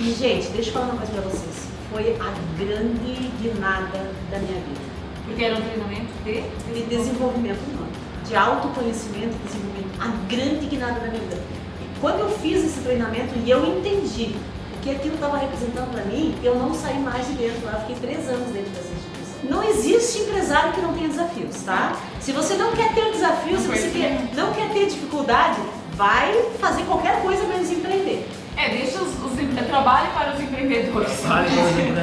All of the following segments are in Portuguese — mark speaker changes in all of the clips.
Speaker 1: E, gente, deixa eu falar uma coisa pra vocês. Foi a grande guinada da minha vida.
Speaker 2: Porque era um treinamento
Speaker 1: De desenvolvimento humano, de autoconhecimento e desenvolvimento. A grande guinada da minha vida. E quando eu fiz esse treinamento e eu entendi o que aquilo estava representando para mim, eu não saí mais de dentro. Eu fiquei 3 anos dentro dessa instituição. Não existe empresário que não tenha desafios, tá? Se você não quer ter desafios, se você não quer ter dificuldade, vai fazer qualquer coisa menos empreender.
Speaker 2: Deixa trabalhe para os empreendedores.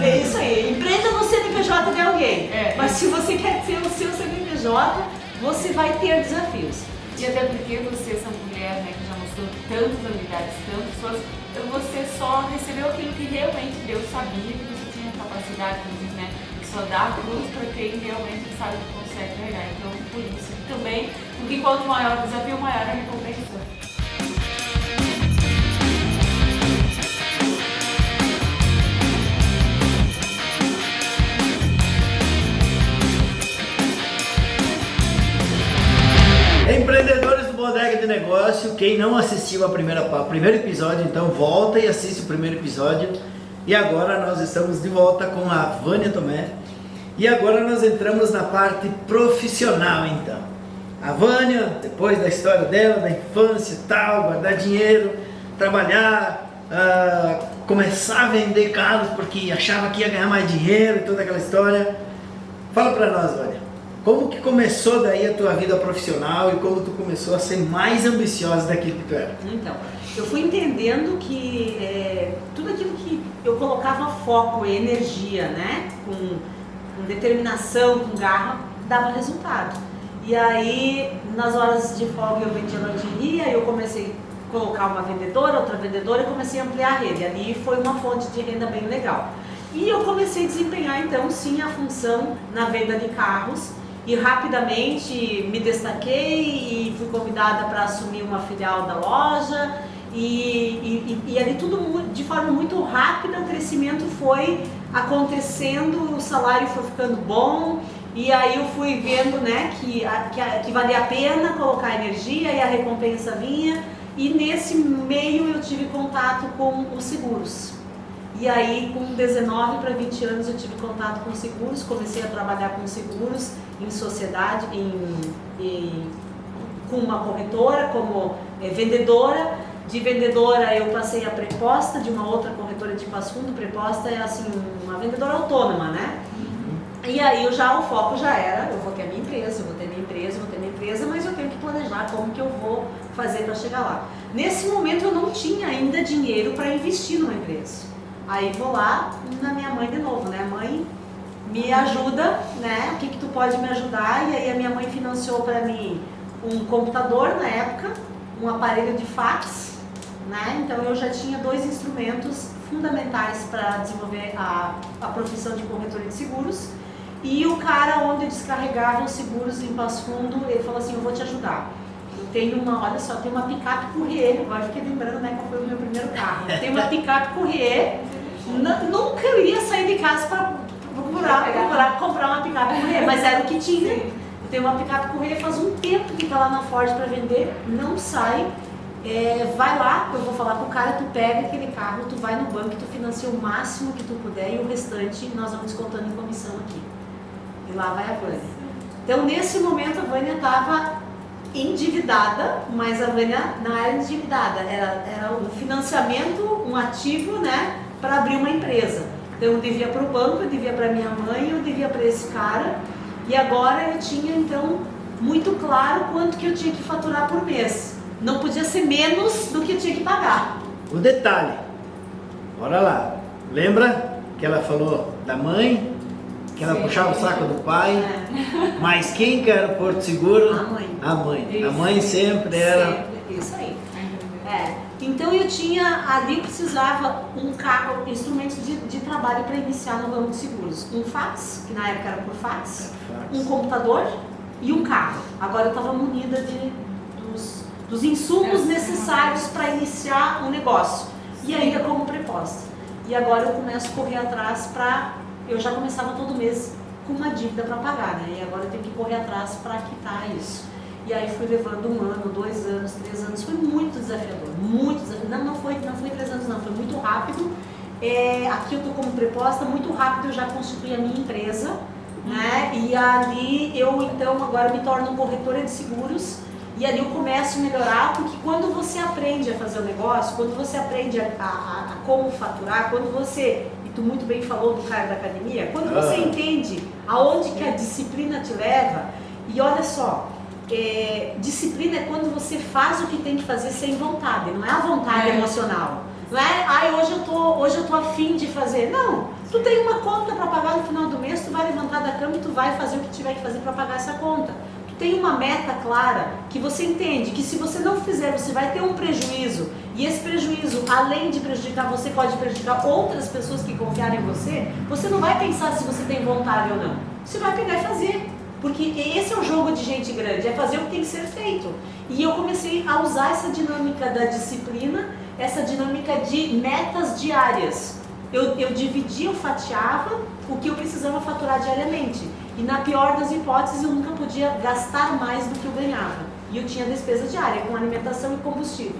Speaker 1: É isso aí, empreenda no CNPJ de alguém. Mas se você quer ter o seu CNPJ, você vai ter desafios.
Speaker 2: E até porque você, essa mulher, né, que já mostrou tantas habilidades, tantas coisas, você só recebeu aquilo que realmente Deus sabia que você tinha capacidade, né, que só dá cruz para quem realmente sabe que consegue pegar. Então, por isso também, porque quanto maior o desafio, maior a recompensa.
Speaker 3: Empreendedores do Bodega de Negócio, quem não assistiu ao primeiro episódio, então volta e assiste o primeiro episódio. E agora nós estamos de volta com a Vânia Tomé. E agora nós entramos na parte profissional, então. A Vânia, depois da história dela, da infância e tal, guardar dinheiro, trabalhar, começar a vender carros porque achava que ia ganhar mais dinheiro e toda aquela história. Fala pra nós, Vânia. Como que começou daí a tua vida profissional e como tu começou a ser mais ambiciosa daquilo que tu era?
Speaker 1: Então, eu fui entendendo que tudo aquilo que eu colocava foco e energia, né, com determinação, com garra, dava resultado. E aí, nas horas de folga eu vendia lingerie, eu comecei a colocar uma vendedora, outra vendedora e comecei a ampliar a rede. Ali foi uma fonte de renda bem legal. E eu comecei a desempenhar então sim a função na venda de carros. E rapidamente me destaquei e fui convidada para assumir uma filial da loja e ali tudo de forma muito rápida, o crescimento foi acontecendo, o salário foi ficando bom e aí eu fui vendo, né, que valia a pena colocar energia e a recompensa vinha e nesse meio eu tive contato com os seguros. E aí, com 19 para 20 anos, eu tive contato com seguros, comecei a trabalhar com seguros em sociedade, com uma corretora, como vendedora. De vendedora, eu passei a preposta de uma outra corretora de Passo Fundo. Preposta é assim, uma vendedora autônoma, né? E aí, o foco já era, eu vou ter a minha empresa, eu vou ter minha empresa, mas eu tenho que planejar como que eu vou fazer para chegar lá. Nesse momento, eu não tinha ainda dinheiro para investir numa empresa. Aí vou lá na minha mãe de novo, né? Mãe, me ajuda, né? O que tu pode me ajudar? E aí a minha mãe financiou para mim um computador na época, um aparelho de fax, né? Então eu já tinha 2 instrumentos fundamentais para desenvolver a profissão de corretora de seguros. E o cara onde eu descarregava os seguros em Passo Fundo, ele falou assim, eu vou te ajudar. Eu tenho olha só, tem uma picape Courier, agora fiquei lembrando, né, qual foi o meu primeiro carro. Tem uma picape Courier, nunca eu ia sair de casa para procurar comprar uma picape Courier, mas era o que tinha. Eu tenho uma picape Courier, faz um tempo que está lá na Ford para vender, não sai. Vai lá, eu vou falar com o cara, tu pega aquele carro, tu vai no banco, tu financia o máximo que tu puder e o restante nós vamos descontando em comissão aqui. E lá vai a Vânia. Então nesse momento a Vânia estava endividada, mas a Vânia não era endividada, era um financiamento, um ativo, né, para abrir uma empresa. Então eu devia para o banco, eu devia para minha mãe, eu devia para esse cara e agora eu tinha então muito claro quanto que eu tinha que faturar por mês. Não podia ser menos do que eu tinha que pagar.
Speaker 3: O detalhe, bora lá, lembra que ela falou da mãe? Que ela puxava o saco do pai, mas quem que era o Porto Seguro?
Speaker 1: A mãe.
Speaker 3: A mãe. Isso. A mãe sempre era...
Speaker 1: Sempre. Isso aí. Então eu tinha, ali eu precisava um carro, instrumentos de trabalho para iniciar no ramo de seguros. Um fax, que na época era por fax, um computador e um carro. Agora eu estava munida dos insumos necessários para iniciar um negócio. E ainda como preposta. E agora eu começo a correr atrás para... Eu já começava todo mês com uma dívida para pagar, né? E agora eu tenho que correr atrás para quitar isso. E aí fui levando 1 ano, 2 anos, 3 anos. Foi muito desafiador, muito desafiador. Não foi 3 anos não, foi muito rápido. aqui eu estou como preposta, muito rápido eu já constituí a minha empresa, né? E ali eu então agora me torno corretora de seguros e ali eu começo a melhorar, porque quando você aprende a fazer o negócio, quando você aprende a como faturar, quando você, e tu muito bem falou do cara da academia, quando você entende aonde que a disciplina te leva, e olha só, disciplina é quando você faz o que tem que fazer sem vontade, não é a vontade emocional. Não é, hoje eu tô afim de fazer. Não, tu tem uma conta para pagar no final do mês, tu vai levantar da cama e tu vai fazer o que tiver que fazer para pagar essa conta. Tu tem uma meta clara, que você entende que se você não fizer, você vai ter um prejuízo. E esse prejuízo, além de prejudicar você, pode prejudicar outras pessoas que confiarem em você. Você não vai pensar se você tem vontade ou não. Você vai pegar e fazer. Porque esse é o jogo de gente grande, é fazer o que tem que ser feito. E eu comecei a usar essa dinâmica da disciplina, essa dinâmica de metas diárias. Eu dividia, eu fatiava o que eu precisava faturar diariamente. E na pior das hipóteses, eu nunca podia gastar mais do que eu ganhava. E eu tinha despesa diária, com alimentação e combustível.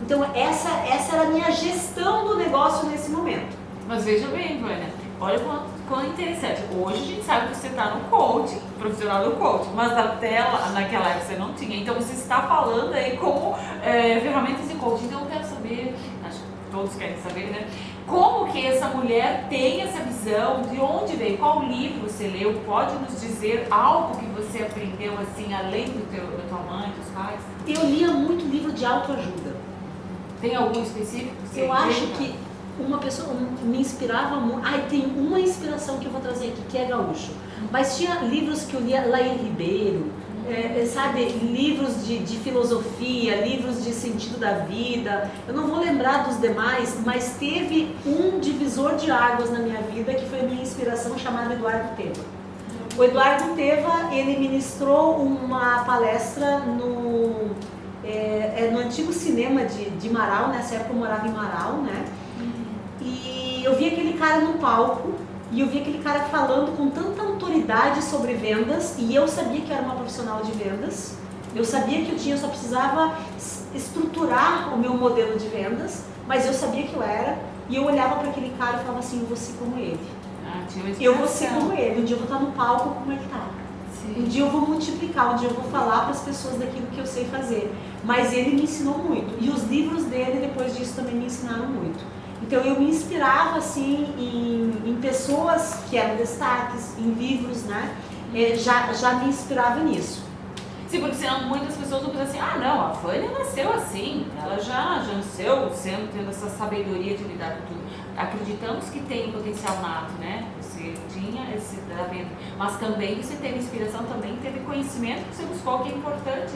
Speaker 1: Então essa era a minha gestão do negócio nesse momento.
Speaker 2: Mas veja bem, Vânia, olha quão interessante. Hoje a gente sabe que você está no coaching, profissional do coaching, mas naquela época você não tinha. Então você está falando aí como ferramentas de coaching. Então eu quero saber, acho que todos querem saber, né? Como que essa mulher tem essa visão, de onde veio, qual livro você leu, pode nos dizer algo que você aprendeu assim, além da tua mãe, dos pais?
Speaker 1: Eu lia muito livro de autoajuda.
Speaker 2: Tem algum específico?
Speaker 1: Eu acho que uma pessoa me inspirava muito. Tem uma inspiração que eu vou trazer aqui, que é gaúcho. Mas tinha livros que eu lia, Laí Ribeiro, sabe, livros de filosofia, livros de sentido da vida. Eu não vou lembrar dos demais, mas teve um divisor de águas na minha vida que foi a minha inspiração, chamado Eduardo Teva. O Eduardo Teva, ele ministrou uma palestra no antigo cinema de Marau. Nessa época eu morava em Marau, né? E eu vi aquele cara no palco, e eu vi aquele cara falando com tanta autoridade sobre vendas, e eu sabia que eu era uma profissional de vendas, eu sabia que eu só precisava estruturar o meu modelo de vendas, mas eu sabia que eu era, e eu olhava para aquele cara e falava assim, eu vou ser como ele. Eu vou ser como ele, um dia eu vou estar no palco como ele está. Um dia eu vou multiplicar, um dia eu vou falar para as pessoas daquilo que eu sei fazer. Mas ele me ensinou muito, e os livros dele depois disso também me ensinaram muito. Então eu me inspirava assim em pessoas que eram destaques, em livros, né? Já me inspirava nisso.
Speaker 2: Sim, porque senão muitas pessoas vão pensar assim, não, a Vânia nasceu assim, ela já nasceu tendo essa sabedoria de lidar com tudo. Acreditamos que tem potencial nato, né? Você tinha esse da venda, mas também você teve inspiração, também teve conhecimento que você buscou, que é importante,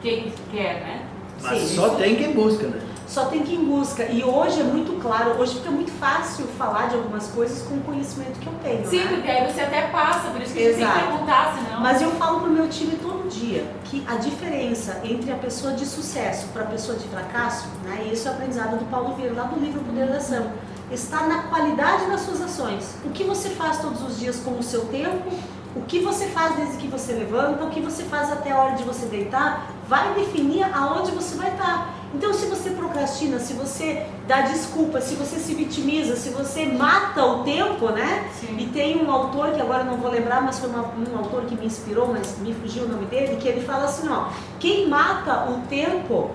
Speaker 2: quem quer, né?
Speaker 3: Mas
Speaker 1: Sim,
Speaker 3: só tem quem busca, né?
Speaker 1: Só tem quem busca. E hoje é muito claro, hoje fica muito fácil falar de algumas coisas com o conhecimento que eu tenho.
Speaker 2: Sim,
Speaker 1: né?
Speaker 2: porque aí você até passa, por isso que a gente tem que perguntar, senão...
Speaker 1: Mas eu falo pro meu time todo dia que a diferença entre a pessoa de sucesso para a pessoa de fracasso, né? E isso é o aprendizado do Paulo Vieira, lá do livro Poder da Ação, está na qualidade das suas ações. O que você faz todos os dias com o seu tempo, o que você faz desde que você levanta, o que você faz até a hora de você deitar, vai definir aonde você vai estar. Então, se você procrastina, se você dá desculpa, se você se vitimiza, se você mata o tempo, né?
Speaker 2: Sim.
Speaker 1: E tem um autor, que agora não vou lembrar, mas foi um autor que me inspirou, mas me fugiu o nome dele, que ele fala assim, ó, quem mata o tempo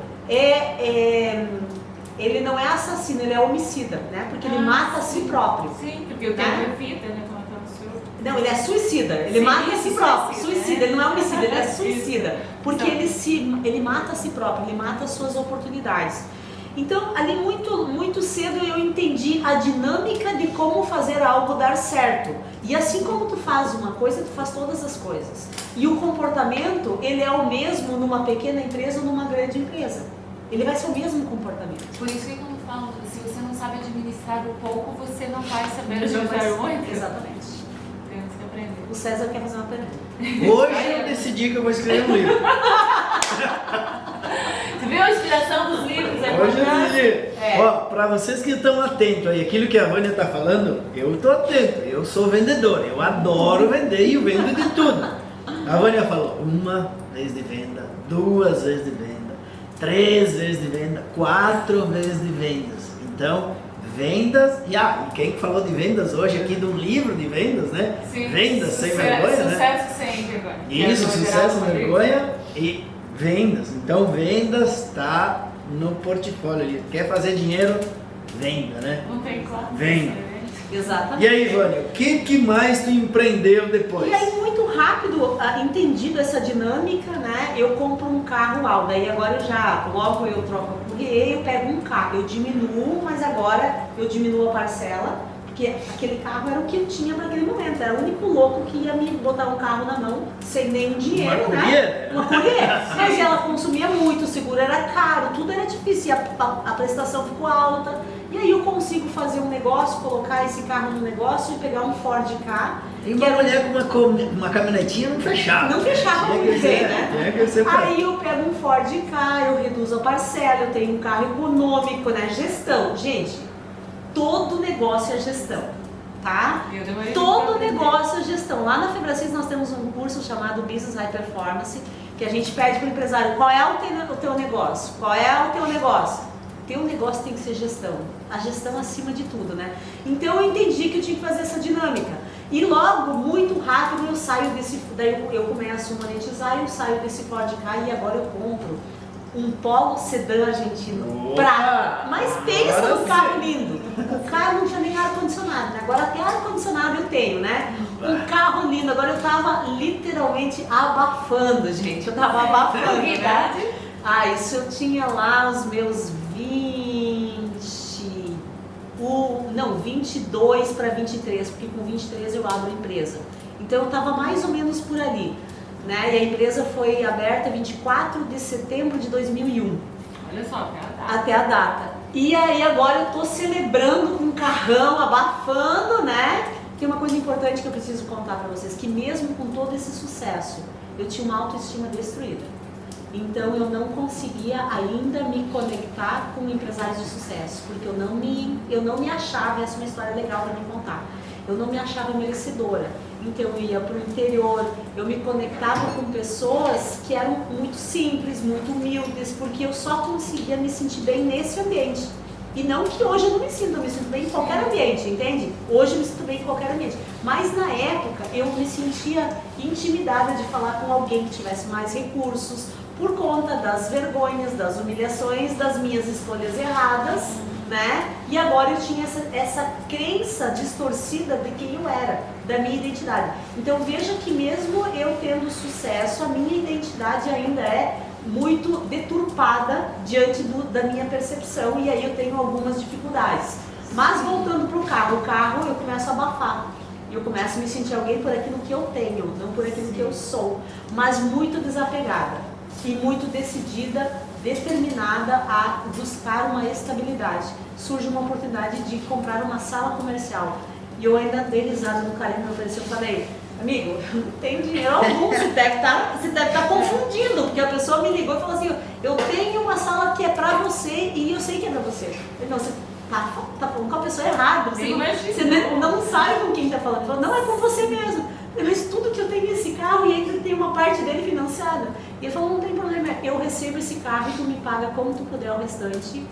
Speaker 1: ele não é assassino, ele é homicida, né? Porque ele mata a si próprio.
Speaker 2: Sim, porque o tempo é vida, né?
Speaker 1: Não, ele é suicida, ele mata a si próprio, suicida, ele não é homicida, ele é suicida, porque ele mata a si próprio, ele mata as suas oportunidades. Então, ali muito cedo eu entendi a dinâmica de como fazer algo dar certo. E assim como tu faz uma coisa, tu faz todas as coisas. E o comportamento, ele é o mesmo numa pequena empresa ou numa grande empresa. Ele vai ser o mesmo comportamento.
Speaker 2: Por isso que quando falam, se você não sabe administrar o pouco, você não vai saber administrar muito.
Speaker 1: Exatamente. O César quer fazer uma pergunta.
Speaker 3: Hoje eu decidi que eu vou escrever um livro.
Speaker 2: Você viu a inspiração dos livros?
Speaker 3: Hoje eu decidi. Ó, pra vocês que estão atentos aí, aquilo que a Vânia está falando, eu estou atento. Eu sou vendedor, eu adoro vender e eu vendo de tudo. A Vânia falou, 1 vez de venda, 2 vezes de venda, 3 vezes de venda, 4 vezes de vendas. Então, vendas, e quem falou de vendas hoje aqui de um livro de vendas, né?
Speaker 2: Sim,
Speaker 3: Vendas sem vergonha, né?
Speaker 2: Sucesso sem vergonha.
Speaker 3: Isso, sucesso sem vergonha e vendas. Então vendas está no portfólio ali. Quer fazer dinheiro? Venda, né?
Speaker 2: Não tem como.
Speaker 3: Venda.
Speaker 1: Exatamente.
Speaker 3: E aí, Vânia, o que mais tu empreendeu depois?
Speaker 1: E aí, muito rápido, entendido essa dinâmica, né? Eu compro um carro alto, daí agora logo eu troco a correia, eu pego um carro, eu diminuo, mas agora eu diminuo a parcela, porque aquele carro era o que eu tinha para aquele momento, era o único louco que ia me botar um carro na mão sem nenhum dinheiro, né? Uma Courier. Mas ela consumia muito, o seguro era caro, tudo era difícil, a prestação ficou alta. E aí eu consigo fazer um negócio, colocar esse carro no negócio e pegar um Ford Ka.
Speaker 3: E uma mulher com uma caminhonetinha não fechava.
Speaker 1: Não fechava com ninguém, né?
Speaker 3: Aí
Speaker 1: eu pego um Ford Ka, eu reduzo a parcela, eu tenho um carro econômico, né? Gestão. Gente, todo negócio é gestão, tá? Todo negócio é gestão. Lá na Febracis nós temos um curso chamado Business High Performance, que a gente pede para o empresário, qual é o teu negócio? Qual é o teu negócio? Teu negócio tem que ser gestão, a gestão acima de tudo, né? Então eu entendi que eu tinha que fazer essa dinâmica. E logo, muito rápido, eu saio daí eu começo a monetizar, eu saio desse Ford Ka e agora eu compro um Polo sedã argentino prata. Mas pensa no carro lindo. O carro não tinha nem ar-condicionado, né? Agora até ar-condicionado eu tenho, né? Um carro lindo. Agora eu tava literalmente abafando, gente. Eu tava abafando, né? Isso eu tinha lá os meus 22 para 23, porque com 23 eu abro a empresa. Então eu estava mais ou menos por ali, né? E a empresa foi aberta 24 de setembro de 2001.
Speaker 2: Olha só,
Speaker 1: até a data. E aí agora eu estou celebrando com um carrão, abafando, né? Tem uma coisa importante que eu preciso contar para vocês, que mesmo com todo esse sucesso, eu tinha uma autoestima destruída. Então eu não conseguia ainda me conectar com empresários de sucesso, porque eu não me achava, essa é uma história legal para me contar, eu não me achava merecedora. Então eu ia para o interior, eu me conectava com pessoas que eram muito simples, muito humildes, porque eu só conseguia me sentir bem nesse ambiente. E não que hoje eu não me sinto, eu me sinto bem em qualquer ambiente, entende? Hoje eu me sinto bem em qualquer ambiente. Mas na época eu me sentia intimidada de falar com alguém que tivesse mais recursos, por conta das vergonhas, das humilhações, das minhas escolhas erradas, né? E agora eu tinha essa crença distorcida de quem eu era, da minha identidade. Então veja que mesmo eu tendo sucesso, a minha identidade ainda é muito deturpada diante da minha percepção, e aí eu tenho algumas dificuldades. Mas voltando para o carro eu começo a abafar. Eu começo a me sentir alguém por aquilo que eu tenho, não por aquilo que eu sou, mas muito desapegada. E muito decidida, determinada a buscar uma estabilidade. Surge uma oportunidade de comprar uma sala comercial. E eu ainda dei risada no cara que me ofereceu. Eu falei, amigo, não tenho dinheiro algum, você deve estar confundindo. Porque a pessoa me ligou e falou assim, eu tenho uma sala que é pra você e eu sei que é pra você. Eu falei, não, você tá falando com a pessoa errada. Você não sabe com quem tá falando. Ele falou, não, é com você mesmo. Mas tudo que eu tenho esse carro e ainda tem uma parte dele financiada. E ele falou, não tem problema, eu recebo esse carro e tu me paga como tu puder o restante.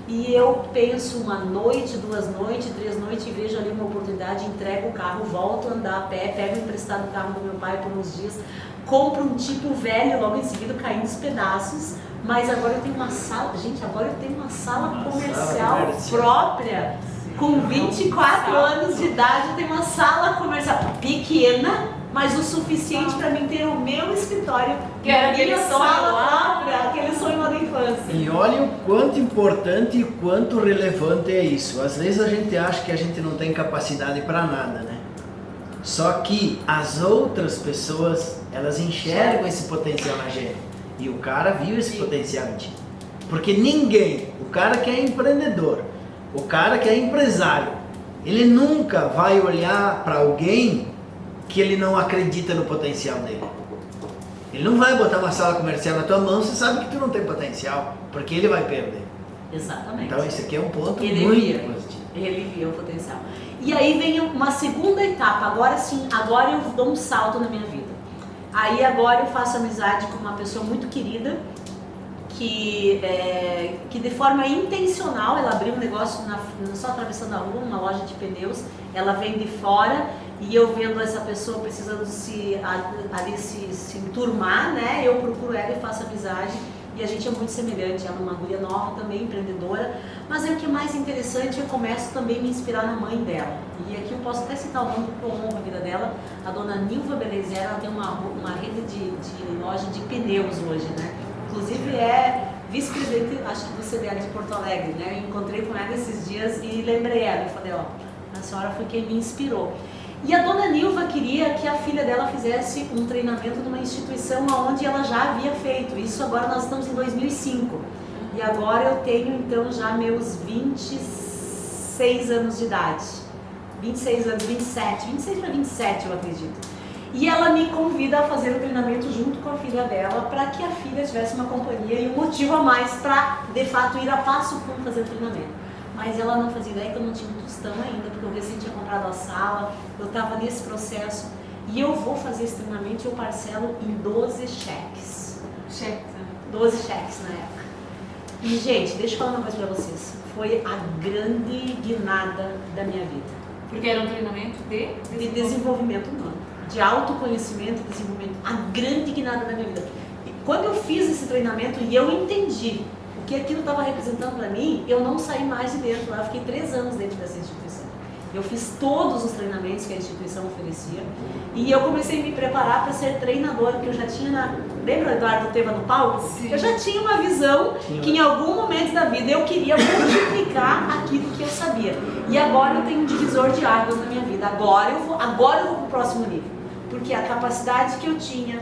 Speaker 1: E eu penso uma noite, 2 noites, 3 noites e vejo ali uma oportunidade, entrego o carro, volto a andar a pé, pego emprestado o carro do meu pai por uns dias, compro um tipo velho, logo em seguida caindo os pedaços. Mas agora eu tenho uma sala, gente, agora eu tenho uma sala comercial própria. Com 24 anos de idade, eu tenho uma sala comercial pequena, mas o suficiente para mim ter o meu escritório,
Speaker 2: que era aquele
Speaker 1: sala própria, aquele sonho lá da infância.
Speaker 3: E olha o quanto importante e quanto relevante é isso. Às vezes a gente acha que a gente não tem capacidade para nada, né? Só que as outras pessoas, elas enxergam esse potencial na gente. E o cara viu esse potencial em ti. Porque ninguém, o cara que é empreendedor, o cara que é empresário, ele nunca vai olhar para alguém que ele não acredita no potencial dele. Ele não vai botar uma sala comercial na tua mão, você sabe que tu não tem potencial, porque ele vai perder.
Speaker 1: Exatamente.
Speaker 3: Então esse aqui é um ponto
Speaker 1: ele
Speaker 3: muito
Speaker 1: via,
Speaker 3: positivo.
Speaker 1: Ele via o potencial. E aí vem uma segunda etapa, agora sim, agora eu dou um salto na minha vida. Aí agora eu faço amizade com uma pessoa muito querida, que de forma intencional ela abriu um negócio só atravessando a rua, uma loja de pneus, ela vem de fora e eu vendo essa pessoa precisando se enturmar, né? Eu procuro ela e faço amizade e a gente é muito semelhante, ela é uma guria nova também, empreendedora, mas aí o que é mais interessante, eu começo também a me inspirar na mãe dela, e aqui eu posso até citar o nome porque eu honro a vida dela, a dona Nilva Belezer, ela tem uma rede de loja de pneus hoje, né? Inclusive é vice-presidente, acho que do CDL de Porto Alegre, né? Eu encontrei com ela esses dias e lembrei ela, eu falei, ó, a senhora foi quem me inspirou. E a dona Nilva queria que a filha dela fizesse um treinamento numa instituição onde ela já havia feito. Isso agora nós estamos em 2005. E agora eu tenho então já meus 26 anos de idade. 26 anos, 27, 26 para 27 eu acredito. E ela me convida a fazer o treinamento junto com a filha dela para que a filha tivesse uma companhia e um motivo a mais para, de fato, ir a Passo Fundo fazer o treinamento. Mas ela não fazia ideia que eu não tinha um tostão ainda, porque eu recém tinha comprado a sala, eu estava nesse processo. E eu vou fazer esse treinamento e eu parcelo em 12 cheques.
Speaker 2: Cheques, né?
Speaker 1: 12 cheques na época. E, gente, deixa eu falar uma coisa para vocês. Foi a grande guinada da minha vida.
Speaker 2: Porque era um treinamento
Speaker 1: de desenvolvimento humano, de autoconhecimento e desenvolvimento. A grande guinada da minha vida. E quando eu fiz esse treinamento e eu entendi o que aquilo estava representando para mim, eu não saí mais de dentro lá, eu fiquei 3 anos dentro dessa instituição. Eu fiz todos os treinamentos que a instituição oferecia e eu comecei a me preparar para ser treinadora, porque eu já tinha, lembra o Eduardo Teva no palco?
Speaker 2: Sim.
Speaker 1: Eu já tinha uma visão que em algum momento da vida eu queria multiplicar aquilo que eu sabia. E agora eu tenho um divisor de águas na minha vida, agora eu vou para o próximo nível, porque a capacidade que eu tinha,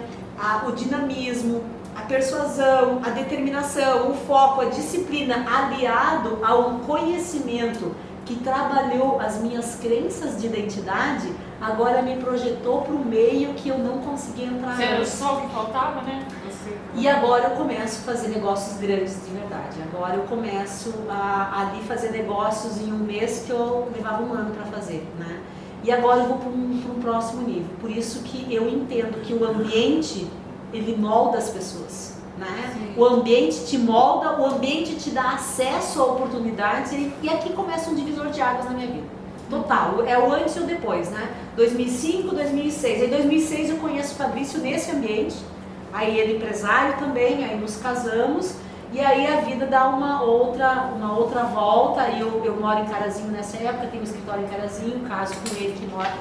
Speaker 1: o dinamismo, a persuasão, a determinação, o foco, a disciplina, aliado a um conhecimento que trabalhou as minhas crenças de identidade, agora me projetou para o meio que eu não conseguia entrar.
Speaker 2: Você era só o que faltava, né?
Speaker 1: E agora eu começo a fazer negócios grandes de verdade. Agora eu começo a ali fazer negócios em um mês que eu levava 1 ano para fazer, né? E agora eu vou para um próximo nível. Por isso que eu entendo que o ambiente ele molda as pessoas, né?
Speaker 2: Sim.
Speaker 1: O ambiente te molda, o ambiente te dá acesso a oportunidades e aqui começa um divisor de águas na minha vida. Total, é o antes e o depois, né? 2005, 2006. Em 2006 eu conheço o Fabrício nesse ambiente, aí ele empresário também, aí nos casamos e aí a vida dá uma outra volta. Aí eu moro em Carazinho nessa época, tenho um escritório em Carazinho, caso com ele que mora,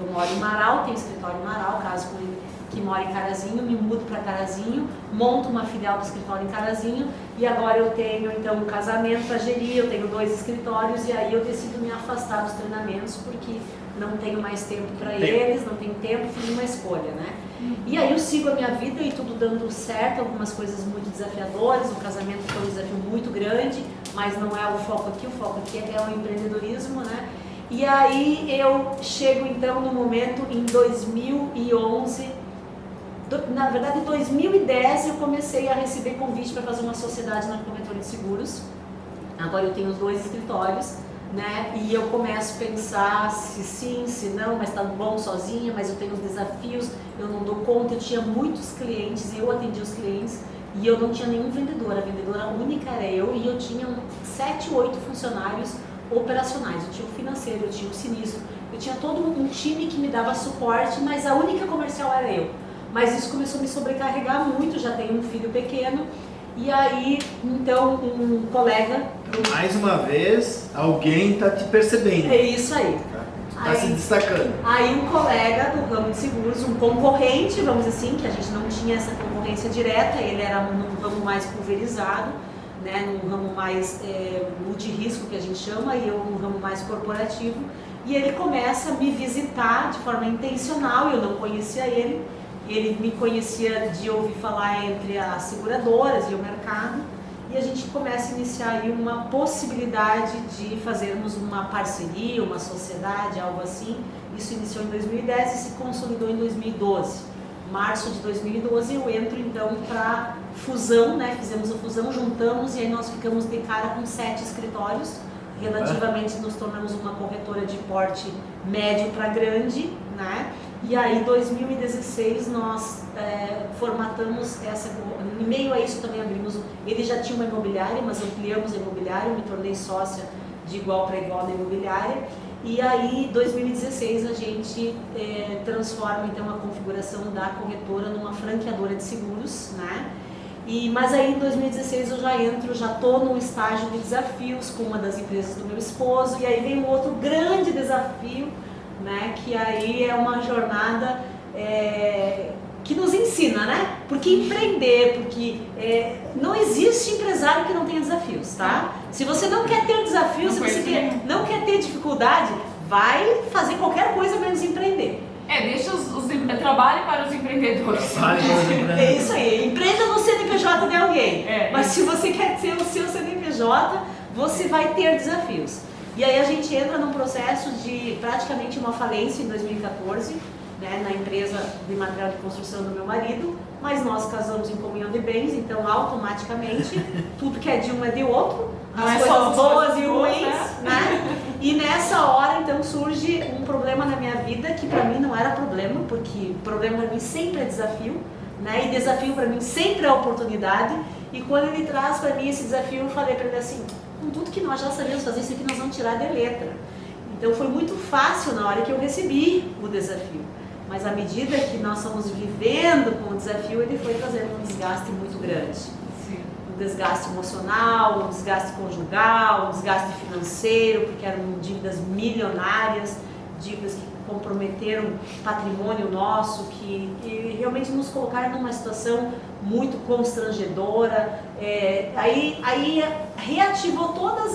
Speaker 1: eu moro em Marau, tenho escritório em Marau, caso com ele que mora em Carazinho, me mudo para Carazinho, monto uma filial do escritório em Carazinho e agora eu tenho então um casamento para gerir, eu tenho 2 escritórios e aí eu decido me afastar dos treinamentos porque não tenho mais tempo para eles, não tenho tempo, fiz uma escolha, né? E aí eu sigo a minha vida e tudo dando certo, algumas coisas muito desafiadoras, o casamento foi um desafio muito grande, mas não é o foco aqui é o empreendedorismo, né? E aí eu chego então no momento em 2011, na verdade em 2010 eu comecei a receber convite para fazer uma sociedade na corretora de seguros. Agora eu tenho os 2 escritórios, né? E eu começo a pensar se sim, se não, mas tá bom sozinha, mas eu tenho os desafios, eu não dou conta, eu tinha muitos clientes e eu atendia os clientes e eu não tinha nenhum vendedor, a vendedora única era eu e eu tinha 7, 8 funcionários operacionais, eu tinha o financeiro, eu tinha o sinistro, eu tinha todo um time que me dava suporte, mas a única comercial era eu. Mas isso começou a me sobrecarregar muito, já tenho um filho pequeno. E aí, então, um colega...
Speaker 3: Mais uma vez, alguém está te percebendo.
Speaker 1: É isso aí.
Speaker 3: Está se destacando.
Speaker 1: Aí um colega do ramo de seguros, um concorrente, vamos dizer assim, que a gente não tinha essa concorrência direta, ele era num ramo mais pulverizado, né, num ramo mais multirrisco, que a gente chama, e eu num ramo mais corporativo. E ele começa a me visitar de forma intencional, eu não conhecia ele. Ele me conhecia de ouvir falar entre as seguradoras e o mercado e a gente começa a iniciar aí uma possibilidade de fazermos uma parceria, uma sociedade, algo assim. Isso iniciou em 2010 e se consolidou em 2012. Março de 2012 eu entro então para fusão, né? Fizemos a fusão, juntamos e aí nós ficamos de cara com 7 escritórios relativamente nos tornamos uma corretora de porte médio para grande, né? E aí, em 2016, nós formatamos essa... Em meio a isso também abrimos... Ele já tinha uma imobiliária, mas ampliamos a imobiliária, me tornei sócia de igual para igual na imobiliária. E aí, em 2016, a gente transforma então a configuração da corretora numa franqueadora de seguros, né? Mas aí em 2016 eu já estou num estágio de desafios com uma das empresas do meu esposo, e aí vem um outro grande desafio, né? Que aí é uma jornada que nos ensina, né? Porque empreender, não existe empresário que não tenha desafios, tá? Se você não quer ter desafios, se você não quer ter dificuldade, vai fazer qualquer coisa menos empreender.
Speaker 2: Deixa trabalhe para os empreendedores.
Speaker 1: É isso aí, empreenda no CNPJ de alguém. Mas se você quer ter o seu CNPJ, você vai ter desafios. E aí a gente entra num processo de praticamente uma falência em 2014, né, na empresa de material de construção do meu marido, mas nós casamos em comunhão de bens, então automaticamente tudo que é de um é de outro, as coisas boas e ruins, né? E nessa hora então surge um problema na minha vida que para mim não era problema, porque problema para mim sempre é desafio, né? E desafio para mim sempre é oportunidade. E quando ele traz para mim esse desafio, eu falei para ele assim: com tudo que nós já sabemos fazer, isso aqui nós vamos tirar de letra. Então foi muito fácil na hora que eu recebi o desafio. Mas à medida que nós fomos vivendo com o desafio, ele foi trazendo um desgaste muito grande.
Speaker 2: Sim.
Speaker 1: Um desgaste emocional, um desgaste conjugal, um desgaste financeiro, porque eram dívidas milionárias, dívidas que comprometeram patrimônio nosso, que realmente nos colocaram numa situação muito constrangedora. Aí reativou todos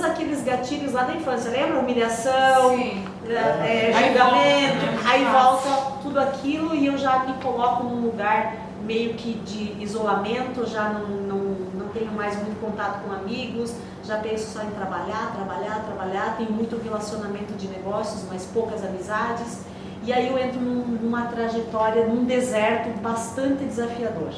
Speaker 1: aqueles gatilhos lá da infância, lembra? Humilhação, julgamento, aí volta tudo aquilo e eu já me coloco num lugar meio que de isolamento, já não tenho mais muito contato com amigos, já penso só em trabalhar, tenho muito relacionamento de negócios, mas poucas amizades, e aí eu entro numa trajetória, num deserto bastante desafiador.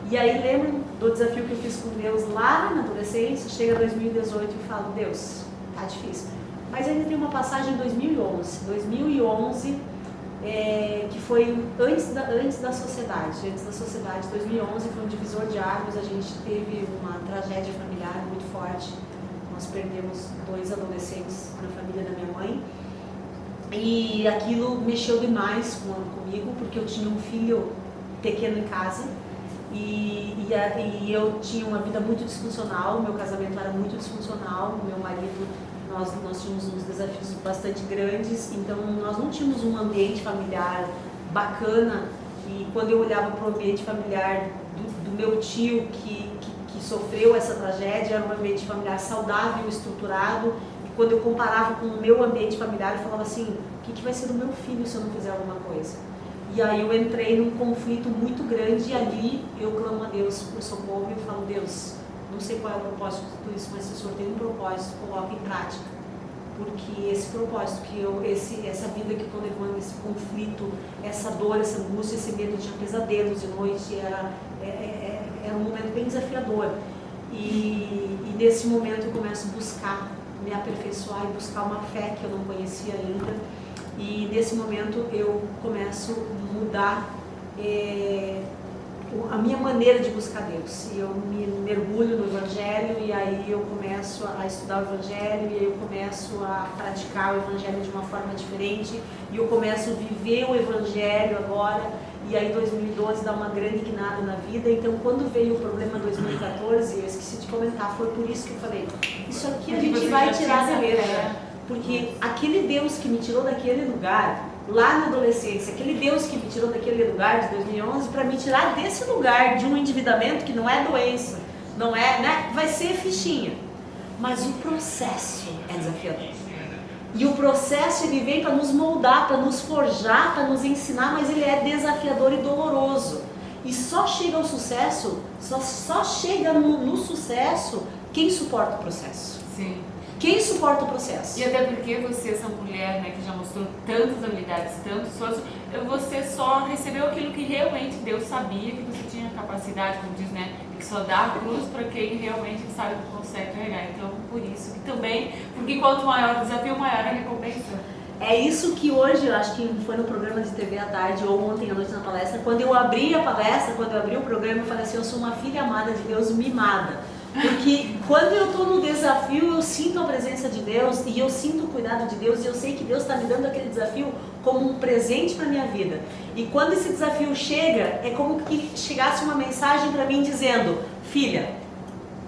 Speaker 1: E aí lembro do desafio que eu fiz com Deus lá na adolescência, chega 2018 e falo: Deus, tá difícil. Mas ainda tem uma passagem em 2011, que foi antes da sociedade. 2011 foi um divisor de águas, a gente teve uma tragédia familiar muito forte. Nós perdemos 2 adolescentes na família da minha mãe. E aquilo mexeu demais comigo, porque eu tinha um filho pequeno em casa. E eu tinha uma vida muito disfuncional, meu casamento era muito disfuncional, meu marido, nós tínhamos uns desafios bastante grandes, então nós não tínhamos um ambiente familiar bacana. E quando eu olhava para o ambiente familiar do meu tio que sofreu essa tragédia, era um ambiente familiar saudável, estruturado, e quando eu comparava com o meu ambiente familiar, eu falava assim: o que vai ser do meu filho se eu não fizer alguma coisa? E aí eu entrei num conflito muito grande e ali eu clamo a Deus por socorro e falo: Deus, não sei qual é o propósito de tudo isso, mas se o Senhor tem um propósito, coloque em prática. Porque esse propósito essa vida que eu estou levando, esse conflito, essa dor, essa angústia, esse medo, tinha pesadelos de noite, era um momento bem desafiador. E nesse momento eu começo a buscar, me aperfeiçoar e buscar uma fé que eu não conhecia ainda. E nesse momento eu começo a mudar a minha maneira de buscar Deus. E eu me mergulho no Evangelho, e aí eu começo a estudar o Evangelho, e aí eu começo a praticar o Evangelho de uma forma diferente, e eu começo a viver o Evangelho agora. E aí 2012 dá uma grande guinada na vida. Então quando veio o problema 2014, eu esqueci de comentar, foi por isso que eu falei: isso aqui a gente vai tirar da letra. Porque aquele Deus que me tirou daquele lugar, lá na adolescência, aquele Deus que me tirou daquele lugar de 2011, para me tirar desse lugar de um endividamento que não é doença, não é, né? Vai ser fichinha. Mas o processo é desafiador. E o processo ele vem para nos moldar, para nos forjar, para nos ensinar, mas ele é desafiador e doloroso. E só chega ao sucesso, só chega no sucesso quem suporta o processo.
Speaker 2: Sim.
Speaker 1: Quem suporta o processo?
Speaker 2: E até porque você, essa mulher, né, que já mostrou tantas habilidades, tantos esforços, você só recebeu aquilo que realmente Deus sabia que você tinha capacidade, como diz, né, que só dá a cruz para quem realmente sabe que consegue carregar. Então, por isso que também, porque quanto maior o desafio, maior a recompensa.
Speaker 1: É isso que hoje, eu acho que foi no programa de TV à tarde ou ontem à noite na palestra, quando eu abri a palestra, quando eu abri o programa, eu falei assim, eu sou uma filha amada de Deus, mimada. Porque quando eu estou no desafio, eu sinto a presença de Deus e eu sinto o cuidado de Deus e eu sei que Deus está me dando aquele desafio como um presente para minha vida. E quando esse desafio chega, é como que chegasse uma mensagem para mim dizendo, filha,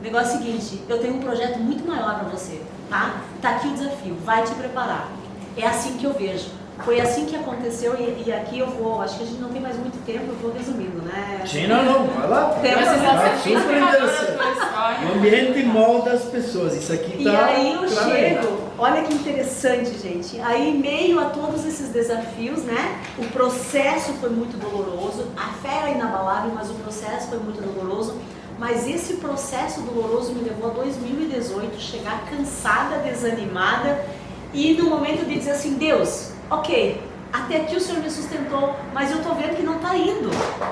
Speaker 1: o negócio é o seguinte, eu tenho um projeto muito maior para você, tá? Tá aqui o desafio, vai te preparar. É assim que eu vejo. Foi assim que aconteceu e aqui eu vou, acho que a gente não tem mais muito tempo, eu vou resumindo, né?
Speaker 3: Sim, não, vai lá.
Speaker 1: Temos
Speaker 3: Super interessante. O ambiente molda as pessoas, isso aqui tá...
Speaker 1: E aí eu chego, olha que interessante, gente, aí em meio a todos esses desafios, né, o processo foi muito doloroso, a fé era inabalável, mas o processo foi muito doloroso, mas esse processo doloroso me levou a 2018, chegar cansada, desanimada, e no momento de dizer assim, Deus, ok, até aqui o Senhor me sustentou, mas eu estou vendo que não está indo.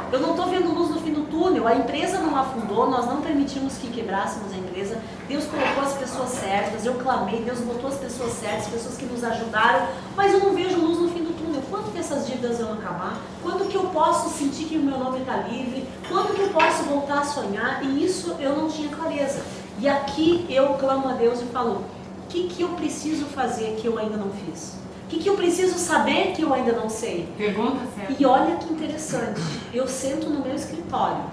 Speaker 1: Eu não estou vendo luz no fim do túnel, a empresa não afundou, nós não permitimos que quebrássemos a empresa, Deus colocou as pessoas certas, eu clamei, Deus botou as pessoas certas, pessoas que nos ajudaram, mas eu não vejo luz no fim do túnel. Quando que essas dívidas vão acabar? Quando que eu posso sentir que o meu nome está livre? Quando que eu posso voltar a sonhar? E isso eu não tinha clareza. E aqui eu clamo a Deus e falo, o que eu preciso fazer que eu ainda não fiz? O que eu preciso saber que eu ainda não sei?
Speaker 2: Pergunta certa.
Speaker 1: E olha que interessante, eu sento no meu escritório,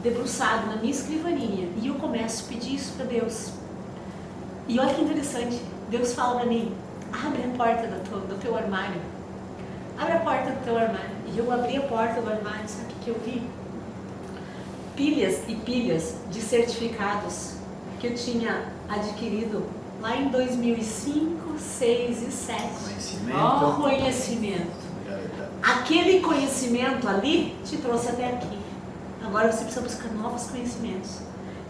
Speaker 1: debruçado na minha escrivaninha, e eu começo a pedir isso para Deus. E olha que interessante, Deus fala para mim, abre a porta do teu armário. Abre a porta do teu armário. E eu abri a porta do armário, sabe o que eu vi? Pilhas e pilhas de certificados que eu tinha adquirido lá em 2005, 2006 e 2007.
Speaker 3: Conhecimento.
Speaker 1: Conhecimento. Aquele conhecimento ali te trouxe até aqui. Agora você precisa buscar novos conhecimentos.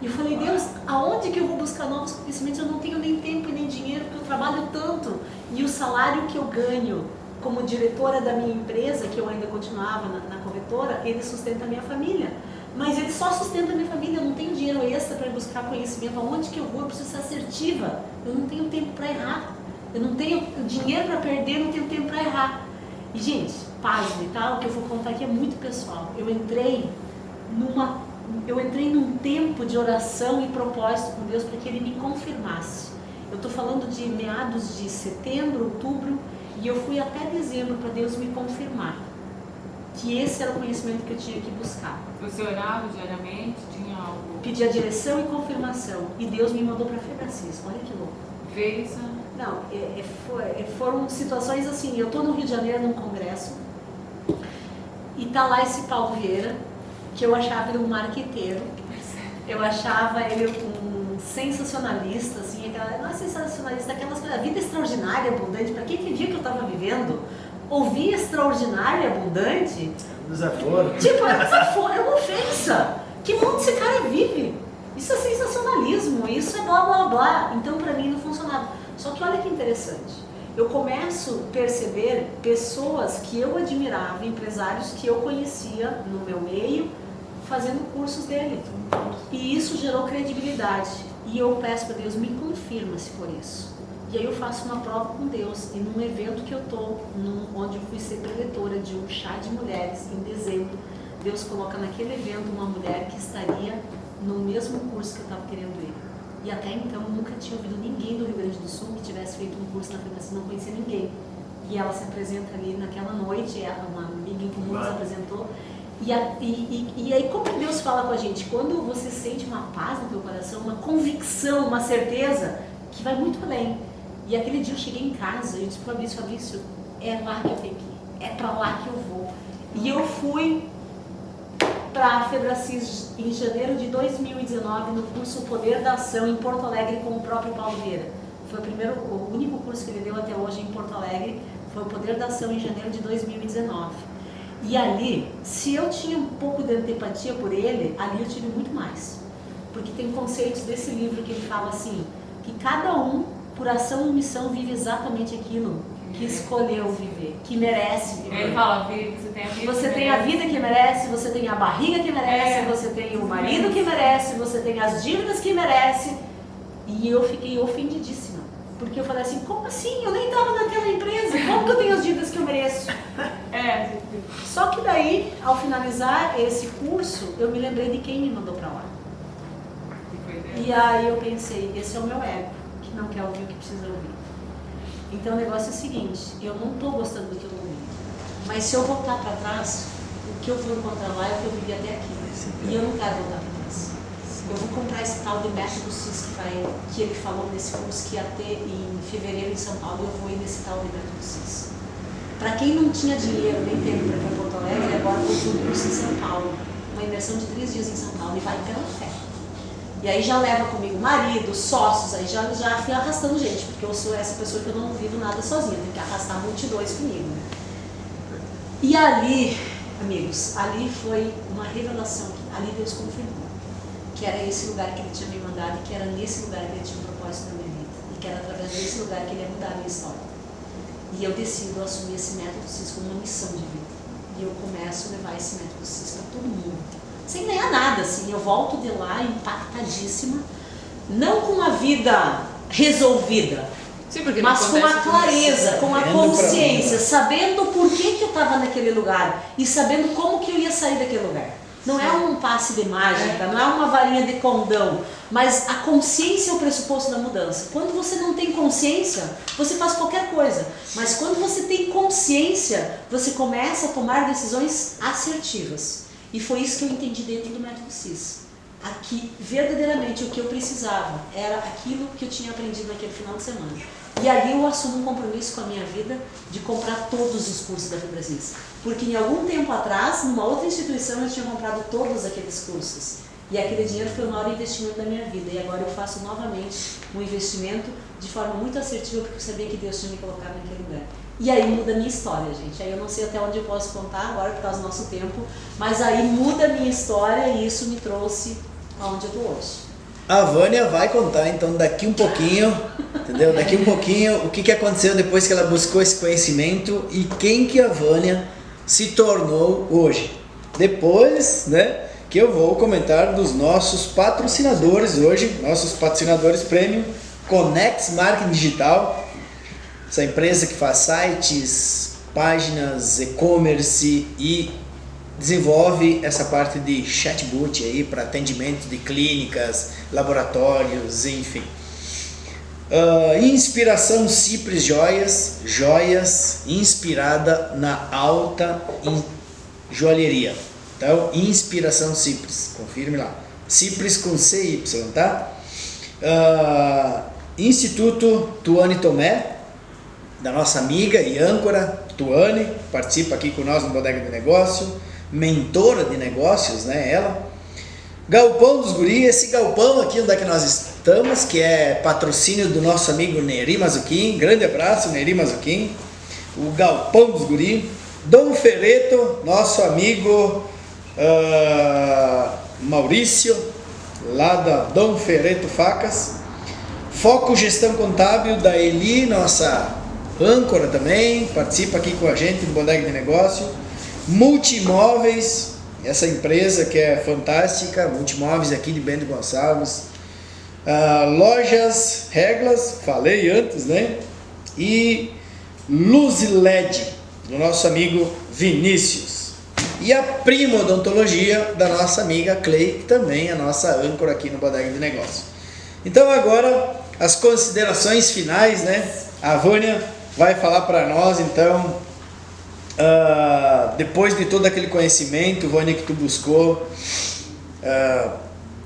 Speaker 1: E eu falei, Deus, aonde que eu vou buscar novos conhecimentos? Eu não tenho nem tempo e nem dinheiro, porque eu trabalho tanto. E o salário que eu ganho como diretora da minha empresa, que eu ainda continuava na corretora, ele sustenta a minha família. Mas ele só sustenta a minha família, eu não tenho dinheiro extra para buscar conhecimento. Aonde que eu vou? Eu preciso ser assertiva. Eu não tenho tempo para errar. Eu não tenho dinheiro para perder, eu não tenho tempo para errar. E, gente, pasme, tá? O que eu vou contar aqui é muito pessoal. Eu entrei num tempo de oração e propósito com Deus para que Ele me confirmasse. Eu estou falando de meados de setembro, outubro, e eu fui até dezembro para Deus me confirmar que esse era o conhecimento que eu tinha que buscar.
Speaker 2: Você orava diariamente? Tinha algo?
Speaker 1: Pedi a direção e confirmação. E Deus me mandou para a Febracis. Olha que louco.
Speaker 2: Fez?
Speaker 1: Não, foram situações assim. Eu estou no Rio de Janeiro num congresso e tá lá esse Paulo Vieira, que eu achava ele um marqueteiro. Eu achava ele um sensacionalista, assim, não é sensacionalista, aquelas coisas, a vida extraordinária, abundante. Para que dia que eu estava vivendo? Ouvir extraordinário e abundante?
Speaker 3: Desaforo.
Speaker 1: Tipo, é desaforo, é uma ofensa. Que mundo esse cara vive? Isso é sensacionalismo, isso é blá blá blá. Então pra mim não funcionava. Só que olha que interessante. Eu começo a perceber pessoas que eu admirava, empresários que eu conhecia no meu meio, fazendo cursos dele. E isso gerou credibilidade. E eu peço para Deus, me confirma se for isso. E aí eu faço uma prova com Deus, e num evento que eu estou, onde eu fui ser preletora de um chá de mulheres, em dezembro, Deus coloca naquele evento uma mulher que estaria no mesmo curso que eu estava querendo ir. E até então eu nunca tinha ouvido ninguém do Rio Grande do Sul que tivesse feito um curso na Febracis, não conhecia ninguém. E ela se apresenta ali naquela noite, uma amiga em comum se apresentou. E aí como que Deus fala com a gente? Quando você sente uma paz no teu coração, uma convicção, uma certeza, que vai muito além. E aquele dia eu cheguei em casa e eu disse para o Fabrício, é lá que eu tenho que ir, é para lá que eu vou. E eu fui para a Febracis em janeiro de 2019 no curso Poder da Ação em Porto Alegre com o próprio Paulo Vieira. Foi o único curso que ele deu até hoje em Porto Alegre, foi o Poder da Ação em janeiro de 2019. E ali, se eu tinha um pouco de antipatia por ele, ali eu tive muito mais. Porque tem conceitos desse livro que ele fala assim, que cada um, por ação e missão, vive exatamente aquilo que escolheu viver, que merece viver.
Speaker 2: Ele fala, você tem a vida
Speaker 1: Você
Speaker 2: que
Speaker 1: tem a vida que merece, você tem a barriga que merece, você tem o marido que merece, você tem as dívidas que merece. E eu fiquei ofendidíssima. Porque eu falei assim, como assim? Eu nem estava naquela empresa, como que eu tenho as dívidas que eu mereço? Só que daí, ao finalizar esse curso, eu me lembrei de quem me mandou para lá. E aí eu pensei, esse é o meu ego, que não quer ouvir o que precisa ouvir. Então o negócio é o seguinte, eu não estou gostando do que eu estou ouvindo. Mas se eu voltar para trás, o que eu vou encontrar lá é o que eu vivi até aqui. E eu não quero voltar para trás. Eu vou comprar esse tal de método CIS que ele falou nesse curso que ia ter em fevereiro em São Paulo. Eu vou ir nesse tal de método CIS. Para quem não tinha dinheiro nem tempo para ir para Porto Alegre, agora eu vou um curso em São Paulo. Uma imersão de 3 dias em São Paulo e vai pela fé. E aí já leva comigo marido, sócios, aí já fui arrastando gente, porque eu sou essa pessoa que eu não vivo nada sozinha, tenho que arrastar multidões comigo. E ali, amigos, ali foi uma revelação, ali Deus confirmou que era esse lugar que Ele tinha me mandado e que era nesse lugar que Ele tinha um propósito na minha vida e que era através desse lugar que Ele ia mudar a minha história. E eu decido assumir esse método CIS como uma missão de vida. E eu começo a levar esse método CIS para todo mundo. Sem ganhar nada, assim, eu volto de lá impactadíssima, não com a vida resolvida,
Speaker 2: sim,
Speaker 1: mas com a clareza, com a consciência, sabendo por que eu estava naquele lugar e sabendo como que eu ia sair daquele lugar. Não é um passe de mágica, não é uma varinha de condão, mas a consciência é o pressuposto da mudança. Quando você não tem consciência, você faz qualquer coisa, mas quando você tem consciência, você começa a tomar decisões assertivas. E foi isso que eu entendi dentro do método CIS. Aqui, verdadeiramente, o que eu precisava era aquilo que eu tinha aprendido naquele final de semana. E ali eu assumo um compromisso com a minha vida de comprar todos os cursos da FebraCIS. Porque em algum tempo atrás, numa outra instituição, eu tinha comprado todos aqueles cursos. E aquele dinheiro foi o maior investimento da minha vida. E agora eu faço novamente um investimento de forma muito assertiva, porque eu sabia que Deus tinha me colocado naquele lugar. E aí muda a minha história, gente. Aí eu não sei até onde eu posso contar agora por causa do nosso tempo, mas aí muda a minha história e isso me trouxe aonde eu tô hoje.
Speaker 3: A Vânia vai contar então daqui um pouquinho, entendeu? Daqui um pouquinho o que aconteceu depois que ela buscou esse conhecimento e quem que a Vânia se tornou hoje. Depois, né, que eu vou comentar dos nossos patrocinadores hoje, nossos patrocinadores premium, Conex Marketing Digital. Essa empresa que faz sites, páginas, e-commerce e desenvolve essa parte de chatbot aí para atendimento de clínicas, laboratórios, enfim. Inspiração Cipres Joias inspirada na alta joalheria. Então, Inspiração Cipres, confirme lá. Cipres com CY, tá? Instituto Tuane Tomé, da nossa amiga e âncora Tuane, participa aqui com nós no Bodega de Negócio, mentora de negócios, né, ela. Galpão dos Guri, esse galpão aqui onde é que nós estamos, que é patrocínio do nosso amigo Neri Mazuquim, grande abraço Neri Mazuquim, o Galpão dos Guri. Dom Ferreto, nosso amigo Maurício, lá da Dom Ferreto Facas. Foco Gestão Contábil da Eli, nossa âncora também, participa aqui com a gente no Bodega de Negócio. Multimóveis, essa empresa que é fantástica, Multimóveis aqui de Bento Gonçalves. Lojas Reglas, falei antes, né? E Luz LED, do nosso amigo Vinícius. E a Prima Odontologia, da nossa amiga Clay, que também é a nossa âncora aqui no Bodega de Negócio. Então agora, as considerações finais, né? A Vânia vai falar para nós, então, depois de todo aquele conhecimento, Vânia, que tu buscou,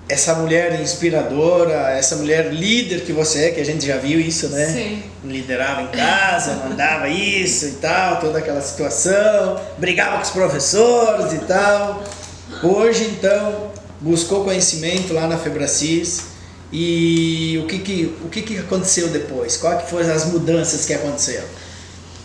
Speaker 3: essa mulher inspiradora, essa mulher líder que você é, que a gente já viu isso, né?
Speaker 2: Sim.
Speaker 3: Liderava em casa, mandava isso e tal, toda aquela situação, brigava com os professores e tal. Hoje, então, buscou conhecimento lá na FebraCIS. E o que aconteceu depois? Quais que foram as mudanças que aconteceram?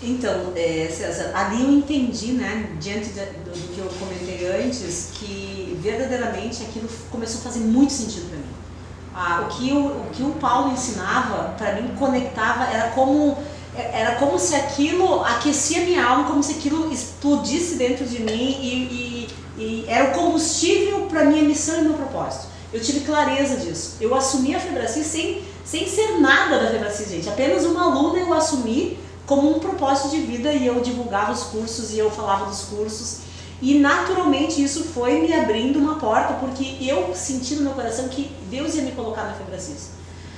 Speaker 1: Então, César, ali eu entendi, né, diante do que eu comentei antes, que verdadeiramente aquilo começou a fazer muito sentido para mim. O que o Paulo ensinava, para mim, conectava, era como era como se aquilo aquecia minha alma, como se aquilo explodisse dentro de mim e era o combustível para minha missão e meu propósito. Eu tive clareza disso. Eu assumi a Febracis sem ser nada da Febracis, gente. Apenas uma aluna eu assumi como um propósito de vida e eu divulgava os cursos e eu falava dos cursos. E naturalmente isso foi me abrindo uma porta, porque eu senti no meu coração que Deus ia me colocar na Febracis.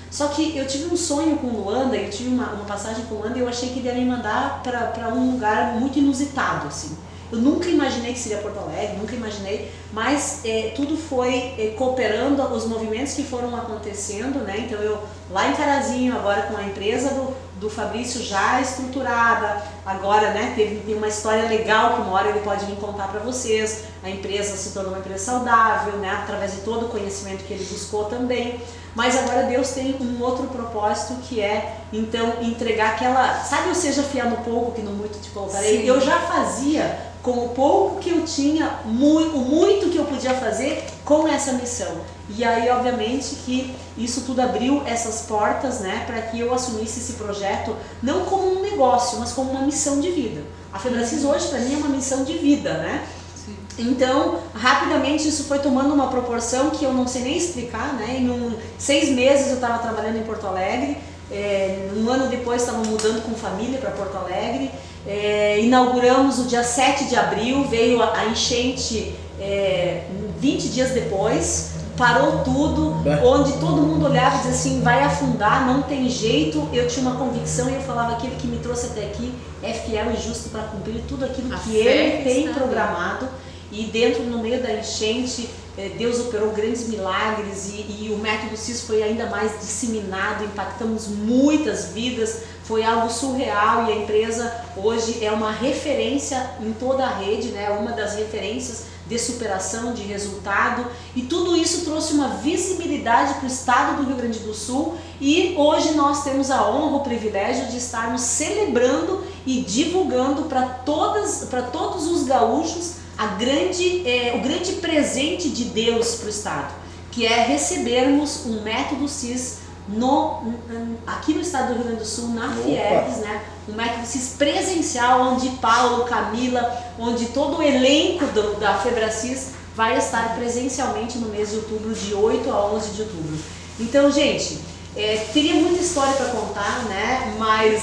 Speaker 1: Só que eu tive um sonho com Luanda, eu tive uma passagem com Luanda e eu achei que ele ia me mandar para um lugar muito inusitado, assim. Eu nunca imaginei que seria Porto Alegre, nunca imaginei, mas tudo foi cooperando, os movimentos que foram acontecendo, né? Então eu lá em Carazinho, agora com a empresa do Fabrício já estruturada, agora, né, tem uma história legal que uma hora ele pode vir contar para vocês. A empresa se tornou uma empresa saudável, né, através de todo o conhecimento que ele buscou também. Mas agora Deus tem um outro propósito, que é, então, entregar aquela... Sabe, eu seja fiel no pouco que no muito te colocarei? Sim. Eu já fazia com o pouco que eu tinha, o muito que eu podia fazer com essa missão. E aí, obviamente, que isso tudo abriu essas portas, né, para que eu assumisse esse projeto, não como um negócio, mas como uma missão de vida. A Febracis hoje, para mim, é uma missão de vida, né? Então, rapidamente isso foi tomando uma proporção que eu não sei nem explicar, né? Em 6 meses eu estava trabalhando em Porto Alegre, um ano depois estava mudando com família para Porto Alegre, inauguramos o dia 7 de abril, veio a enchente 20 dias depois, parou tudo, onde todo mundo olhava e dizia assim, vai afundar, não tem jeito. Eu tinha uma convicção e eu falava, aquele que me trouxe até aqui é fiel e justo para cumprir tudo aquilo que ele tem programado. E dentro, no meio da enchente, Deus operou grandes milagres e o método CIS foi ainda mais disseminado, impactamos muitas vidas, foi algo surreal e a empresa hoje é uma referência em toda a rede, né? Uma das referências de superação, de resultado, e tudo isso trouxe uma visibilidade para o estado do Rio Grande do Sul e hoje nós temos a honra, o privilégio de estarmos celebrando e divulgando para todos os gaúchos o grande presente de Deus para o estado, que é recebermos um método CIS aqui no estado do Rio Grande do Sul, na Fieres, né? Um método CIS presencial, onde Paulo, Camila, onde todo o elenco da Febracis vai estar presencialmente no mês de outubro, de 8 a 11 de outubro. Então, gente, teria muita história para contar, né? Mas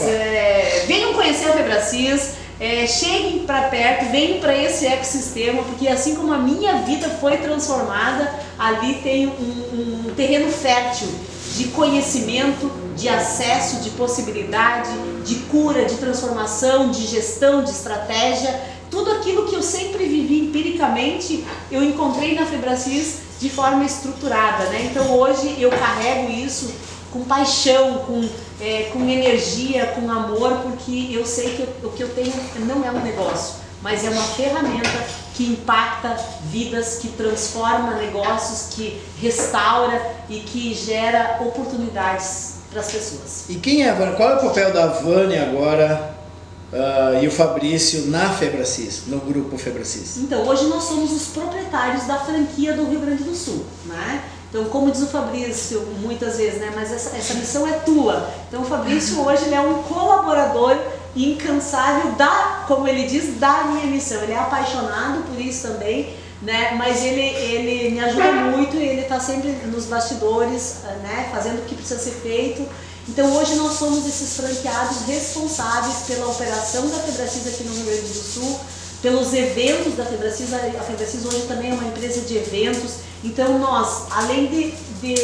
Speaker 1: venham conhecer a Febracis. Cheguem para perto, venham para esse ecossistema, porque assim como a minha vida foi transformada, ali tem um terreno fértil de conhecimento, de acesso, de possibilidade, de cura, de transformação, de gestão, de estratégia. Tudo aquilo que eu sempre vivi empiricamente, eu encontrei na Febracis de forma estruturada, né? Então hoje eu carrego isso com paixão, com energia, com amor, porque eu sei que o que eu tenho não é um negócio, mas é uma ferramenta que impacta vidas, que transforma negócios, que restaura e que gera oportunidades para as pessoas.
Speaker 3: E quem é a Vânia? Qual é o papel da Vânia agora e o Fabrício na Febracis, no grupo Febracis?
Speaker 1: Então, hoje nós somos os proprietários da franquia do Rio Grande do Sul, né? Então, como diz o Fabrício muitas vezes, né? Mas essa missão é tua. Então, o Fabrício hoje ele é um colaborador incansável como ele diz, da minha missão. Ele é apaixonado por isso também, né? Mas ele me ajuda muito e ele está sempre nos bastidores, né? Fazendo o que precisa ser feito. Então, hoje nós somos esses franqueados responsáveis pela operação da Febracis aqui no Rio Grande do Sul, pelos eventos da Febracis. A Febracis hoje também é uma empresa de eventos. Então nós, além de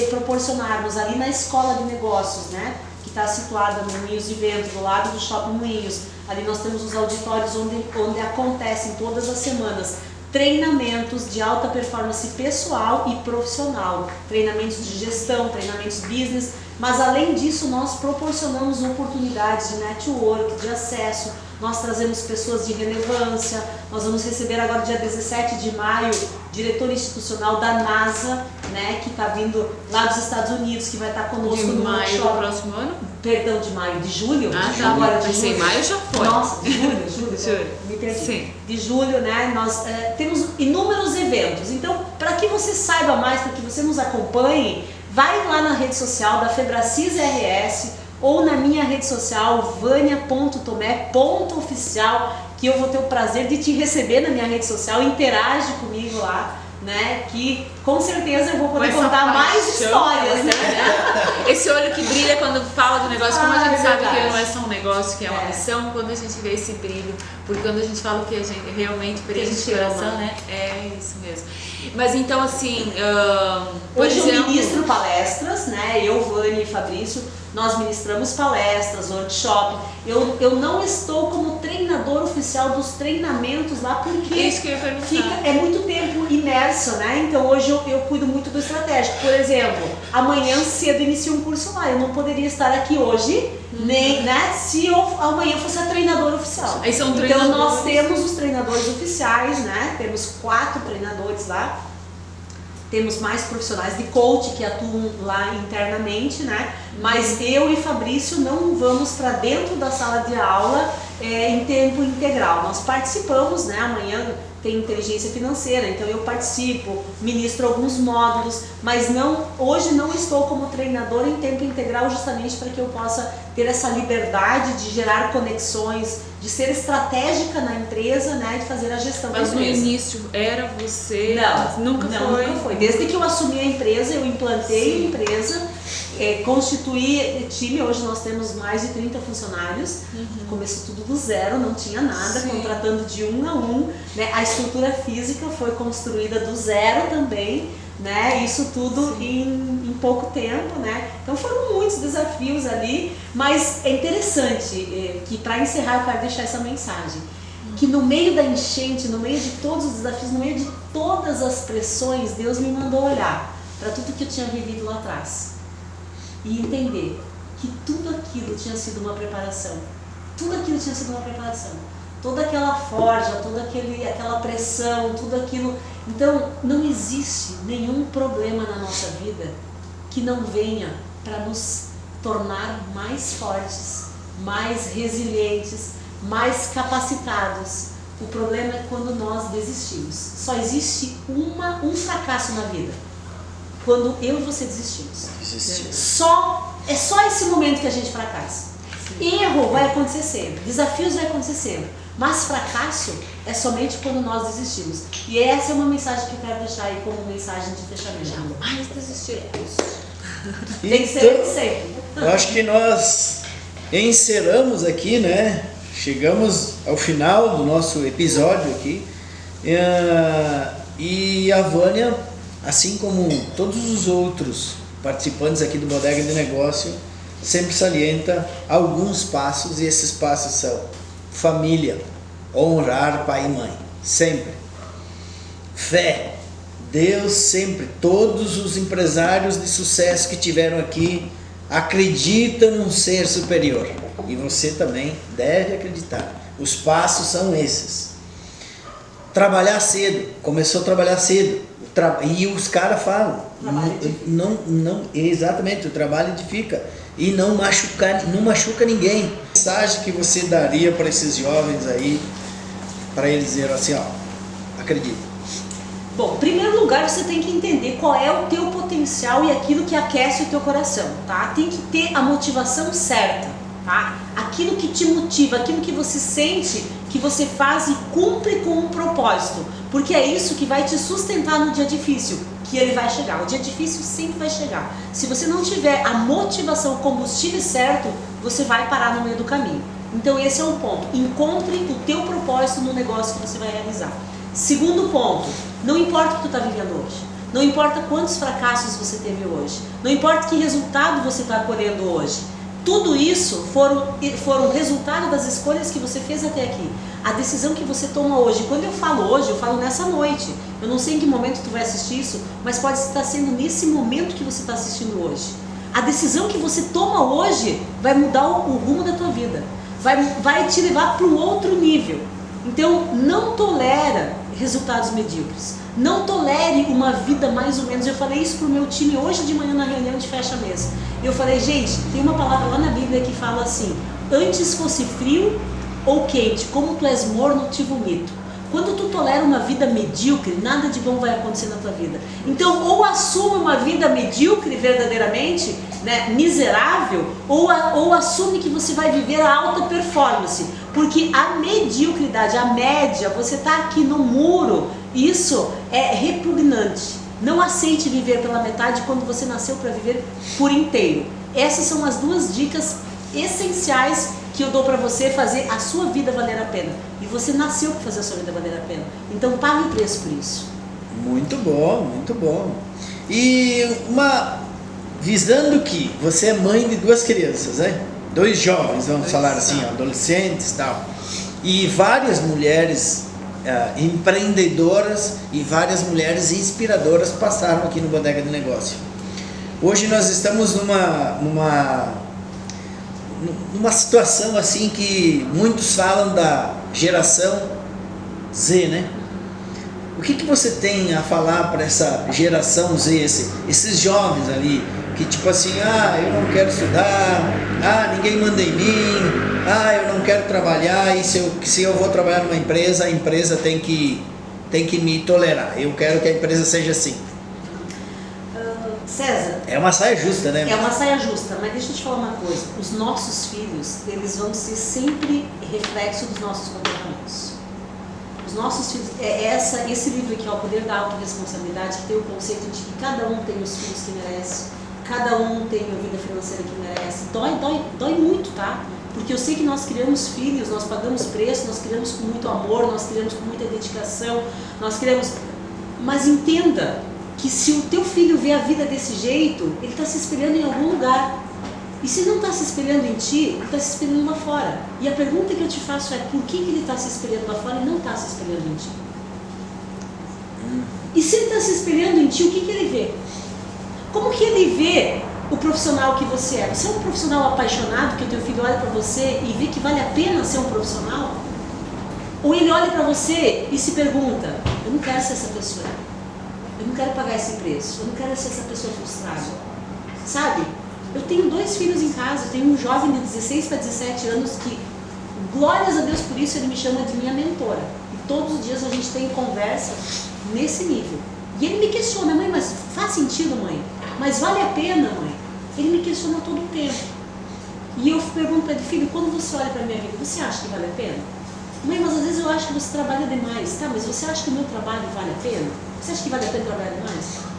Speaker 1: proporcionarmos ali na Escola de Negócios, né, que está situada no Moinhos de Vento, do lado do Shopping Moinhos, ali nós temos os auditórios onde acontecem todas as semanas treinamentos de alta performance pessoal e profissional, treinamentos de gestão, treinamentos business, mas além disso nós proporcionamos oportunidades de network, de acesso. Nós trazemos pessoas de relevância. Nós vamos receber agora, dia 17 de maio, diretor institucional da NASA, né, que está vindo lá dos Estados Unidos, que vai estar conosco no
Speaker 2: maio do próximo ano?
Speaker 1: Perdão, de maio, de julho?
Speaker 2: Ah, tá. Agora de julho. Maio já foi.
Speaker 1: Nossa, de julho. Me perdi.
Speaker 2: Sim.
Speaker 1: De julho, né, nós temos inúmeros eventos. Então, para que você saiba mais, para que você nos acompanhe, vai lá na rede social da Febracis RS, ou na minha rede social, vania.tomé.oficial, que eu vou ter o prazer de te receber na minha rede social, interage comigo lá, né? Que com certeza eu vou poder contar mais histórias, né?
Speaker 2: Esse olho que brilha quando fala do negócio, como a gente sabe
Speaker 1: verdade.
Speaker 2: que não é só um negócio, que é uma missão, quando a gente vê esse brilho, porque quando a gente fala o que a gente realmente preenche de coração, né? É isso mesmo. Mas então assim, por
Speaker 1: hoje
Speaker 2: exemplo,
Speaker 1: eu ministro palestras, né? Eu, Vânia e Fabrício, nós ministramos palestras, workshop. Eu não estou como treinador oficial dos treinamentos lá, porque
Speaker 2: isso que eu ia perguntar.
Speaker 1: é muito tempo imerso, né? Então hoje eu cuido muito do estratégico. Por exemplo, amanhã cedo inicia um curso lá. Eu não poderia estar aqui hoje, nem, né? Se eu amanhã fosse a treinadora oficial.
Speaker 2: Aí são
Speaker 1: então nós temos os treinadores oficiais, né? Temos 4 treinadores lá. Temos mais profissionais de coach que atuam lá internamente, né? Mas eu e Fabrício não vamos para dentro da sala de aula em tempo integral. Nós participamos, né? Amanhã tem inteligência financeira, então eu participo, ministro alguns módulos, mas hoje não estou como treinador em tempo integral, justamente para que eu possa ter essa liberdade de gerar conexões, de ser estratégica na empresa, né, de fazer a gestão da empresa.
Speaker 2: Mas no início era você? Nunca foi?
Speaker 1: Desde que eu assumi a empresa, eu implantei a empresa, constituí time. Hoje nós temos mais de 30 funcionários. Começou tudo do zero, não tinha nada, contratando de 1 a 1, né? A estrutura física foi construída do zero também, né? Isso tudo em pouco tempo, né? Então foram muitos desafios ali, mas é interessante que, para encerrar, eu quero deixar essa mensagem, que no meio da enchente, no meio de todos os desafios, no meio de todas as pressões, Deus me mandou olhar para tudo que eu tinha vivido lá atrás e entender que tudo aquilo tinha sido uma preparação. Tudo aquilo tinha sido uma preparação. Toda aquela forja, toda aquela pressão, tudo aquilo. Então, não existe nenhum problema na nossa vida que não venha para nos tornar mais fortes, mais resilientes, mais capacitados. O problema é quando nós desistimos. Só existe um fracasso na vida. Quando eu e você desistimos. É só esse momento que a gente fracassa. Erro vai acontecer sempre, desafios vai acontecer sempre, mas fracasso é somente quando nós desistimos. E essa é uma mensagem que eu quero deixar aí como mensagem de fechamento.
Speaker 2: Jamais desistiremos.
Speaker 1: Tem que ser sempre.
Speaker 3: Eu acho que nós encerramos aqui, né? Chegamos ao final do nosso episódio aqui. E a Vânia, assim como todos os outros participantes aqui do Bodega de Negócio, sempre salienta alguns passos, e esses passos são: família, honrar pai e mãe, sempre. Fé, Deus sempre. Todos os empresários de sucesso que tiveram aqui acreditam num ser superior, e você também deve acreditar. Os passos são esses. Trabalhar cedo, começou a trabalhar cedo, e os caras falam, não, exatamente, o trabalho edifica. E não machuca ninguém. A mensagem que você daria para esses jovens aí, para eles dizer assim, ó, acredita.
Speaker 1: Bom, em primeiro lugar, você tem que entender qual é o teu potencial e aquilo que aquece o teu coração, tá? Tem que ter a motivação certa, tá? Aquilo que te motiva, aquilo que você sente que você faz e cumpre com um propósito, porque é isso que vai te sustentar no dia difícil, que ele vai chegar. O dia difícil sempre vai chegar. Se você não tiver a motivação, o combustível certo, você vai parar no meio do caminho. Então esse é um ponto. Encontre o teu propósito no negócio que você vai realizar. Segundo ponto, não importa o que tu está vivendo hoje. Não importa quantos fracassos você teve hoje. Não importa que resultado você está colhendo hoje. Tudo isso foram resultado das escolhas que você fez até aqui. A decisão que você toma hoje. Quando eu falo hoje, eu falo nessa noite. Eu não sei em que momento tu vai assistir isso, mas pode estar sendo nesse momento que você está assistindo hoje. A decisão que você toma hoje vai mudar o rumo da tua vida. Vai te levar para um outro nível. Então, não tolera resultados medíocres. Não tolere uma vida mais ou menos. Eu falei isso pro meu time hoje de manhã na reunião de fecha-mês. Eu falei, gente, tem uma palavra lá na Bíblia que fala assim: antes fosse frio ou quente, como tu és morno, te vomito. Quando tu tolera uma vida medíocre, nada de bom vai acontecer na tua vida. Então, ou assuma uma vida medíocre verdadeiramente né, miserável, ou assume que você vai viver a alta performance, porque a mediocridade, a média, você está aqui no muro, isso é repugnante. Não aceite viver pela metade quando você nasceu para viver por inteiro. Essas são as duas dicas essenciais que eu dou para você fazer a sua vida valer a pena. E você nasceu para fazer a sua vida valer a pena. Então pague o preço por isso.
Speaker 3: Muito bom, muito bom. E visando que você é mãe de 2 crianças, né? 2 jovens, vamos falar assim, adolescentes e tal. E várias mulheres empreendedoras e várias mulheres inspiradoras passaram aqui no Bodega de Negócio. Hoje nós estamos numa situação assim que muitos falam da geração Z, né? O que você tem a falar para essa geração Z, esses jovens ali, que tipo assim, eu não quero estudar, ninguém manda em mim, eu não quero trabalhar, e se eu vou trabalhar numa empresa, a empresa tem que me tolerar, eu quero que a empresa seja assim.
Speaker 1: César,
Speaker 3: é uma saia justa, né?
Speaker 1: É uma saia justa, mas deixa eu te falar uma coisa, os nossos filhos, eles vão ser sempre reflexo dos nossos comportamentos. Os nossos filhos, esse livro aqui, O Poder da Autorresponsabilidade, que tem o conceito de que cada um tem os filhos que merece, cada um tem a vida financeira que merece. Dói muito, tá? Porque eu sei que nós criamos filhos, nós pagamos preço, nós criamos com muito amor, nós criamos com muita dedicação, mas entenda que se o teu filho vê a vida desse jeito, ele está se espelhando em algum lugar. E se não está se espelhando em ti, ele está se espelhando lá fora. E a pergunta que eu te faço é, por que ele está se espelhando lá fora e não está se espelhando em ti? E se ele está se espelhando em ti, o que ele vê? Como que ele vê o profissional que você é? Você é um profissional apaixonado, que o teu filho olha para você e vê que vale a pena ser um profissional? Ou ele olha para você e se pergunta, eu não quero ser essa pessoa, eu não quero pagar esse preço, eu não quero ser essa pessoa frustrada, sabe? Eu tenho 2 filhos em casa, eu tenho um jovem de 16 para 17 anos que, glórias a Deus por isso, ele me chama de minha mentora. E todos os dias a gente tem conversa nesse nível. E ele me questiona, mãe, mas faz sentido, mãe? Mas vale a pena, mãe? Ele me questiona todo o tempo. E eu pergunto para ele, filho, quando você olha para a minha vida, você acha que vale a pena? Mãe, mas às vezes eu acho que você trabalha demais, tá? Mas você acha que o meu trabalho vale a pena? Você acha que vale a pena trabalhar demais?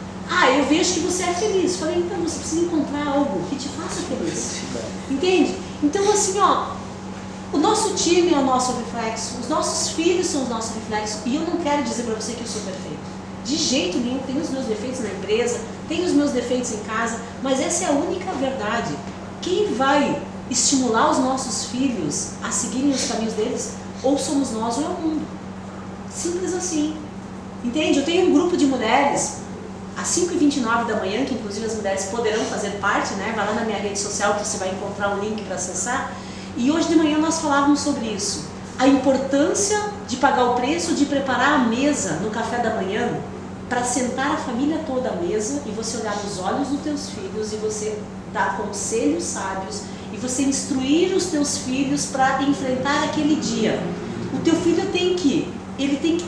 Speaker 1: Eu vejo que você é feliz. Falei, então você precisa encontrar algo que te faça feliz. Entende? Então assim, o nosso time é o nosso reflexo, os nossos filhos são os nossos reflexos. E eu não quero dizer para você que eu sou perfeito. De jeito nenhum, tenho os meus defeitos na empresa, tenho os meus defeitos em casa, mas essa é a única verdade. Quem vai estimular os nossos filhos a seguirem os caminhos deles, ou somos nós ou é o mundo. Simples assim. Entende? Eu tenho um grupo de mulheres às 5h29 da manhã, que inclusive as mulheres poderão fazer parte, né? Vai lá na minha rede social que você vai encontrar um link para acessar. E hoje de manhã nós falávamos sobre isso. A importância de pagar o preço de preparar a mesa no café da manhã para sentar a família toda à mesa e você olhar nos olhos dos teus filhos e você dar conselhos sábios e você instruir os teus filhos para enfrentar aquele dia. O teu filho tem que